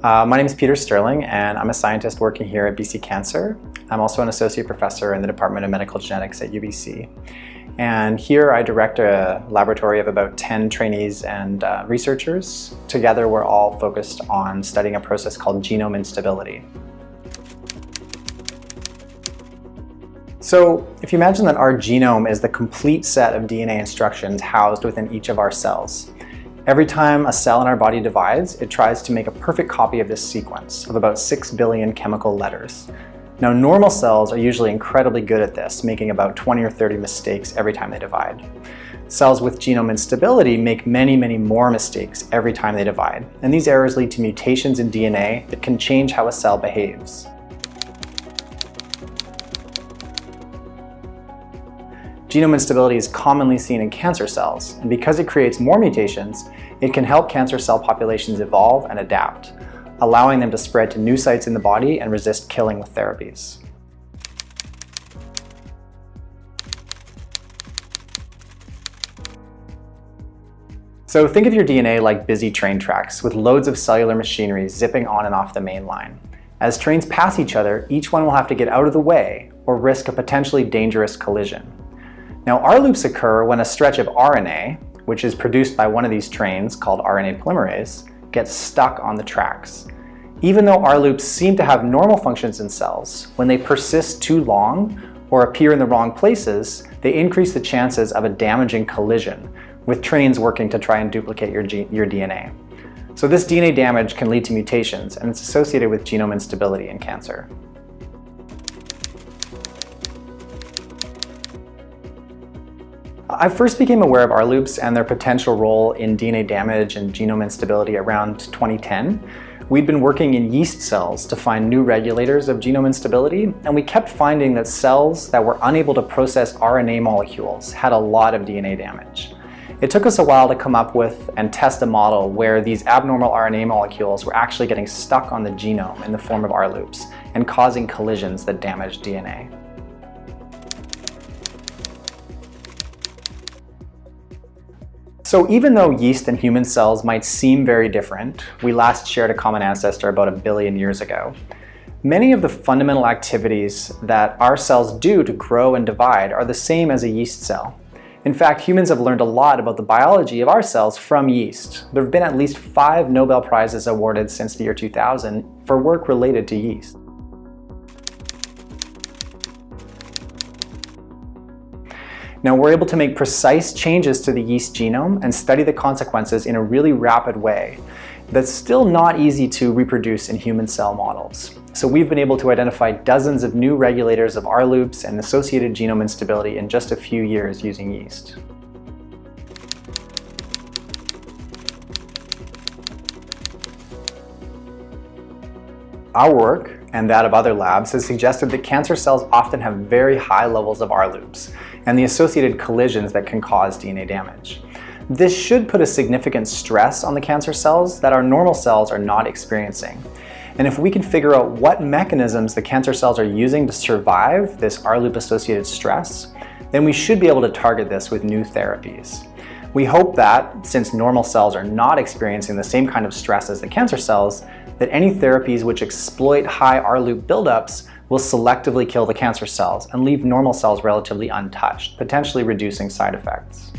My name is Peter Stirling, and I'm a scientist working here at BC Cancer. I'm also an associate professor in the Department of Medical Genetics at UBC. And here I direct a laboratory of about 10 trainees and researchers. Together we're all focused on studying a process called genome instability. So if you imagine that our genome is the complete set of DNA instructions housed within each of our cells. Every time a cell in our body divides, it tries to make a perfect copy of this sequence of about 6 billion chemical letters. Now, normal cells are usually incredibly good at this, making about 20 or 30 mistakes every time they divide. Cells with genome instability make many, many more mistakes every time they divide, and these errors lead to mutations in DNA that can change how a cell behaves. Genome instability is commonly seen in cancer cells, and because it creates more mutations, it can help cancer cell populations evolve and adapt, allowing them to spread to new sites in the body and resist killing with therapies. So think of your DNA like busy train tracks with loads of cellular machinery zipping on and off the main line. As trains pass each other, each one will have to get out of the way or risk a potentially dangerous collision. Now, R-loops occur when a stretch of RNA, which is produced by one of these trains called RNA polymerase, gets stuck on the tracks. Even though R-loops seem to have normal functions in cells, when they persist too long or appear in the wrong places, they increase the chances of a damaging collision, with trains working to try and duplicate your DNA. So this DNA damage can lead to mutations, and it's associated with genome instability in cancer. I first became aware of R-loops and their potential role in DNA damage and genome instability around 2010. We'd been working in yeast cells to find new regulators of genome instability, and we kept finding that cells that were unable to process RNA molecules had a lot of DNA damage. It took us a while to come up with and test a model where these abnormal RNA molecules were actually getting stuck on the genome in the form of R-loops and causing collisions that damaged DNA. So even though yeast and human cells might seem very different, we last shared a common ancestor about 1 billion years ago, many of the fundamental activities that our cells do to grow and divide are the same as a yeast cell. In fact, humans have learned a lot about the biology of our cells from yeast. There have been at least 5 Nobel Prizes awarded since the year 2000 for work related to yeast. Now, we're able to make precise changes to the yeast genome and study the consequences in a really rapid way that's still not easy to reproduce in human cell models. So we've been able to identify dozens of new regulators of R-loops and associated genome instability in just a few years using yeast. Our work, and that of other labs, has suggested that cancer cells often have very high levels of R-loops and the associated collisions that can cause DNA damage. This should put a significant stress on the cancer cells that our normal cells are not experiencing. And if we can figure out what mechanisms the cancer cells are using to survive this R-loop associated stress, then we should be able to target this with new therapies. We hope that, since normal cells are not experiencing the same kind of stress as the cancer cells, that any therapies which exploit high R-loop buildups will selectively kill the cancer cells and leave normal cells relatively untouched, potentially reducing side effects.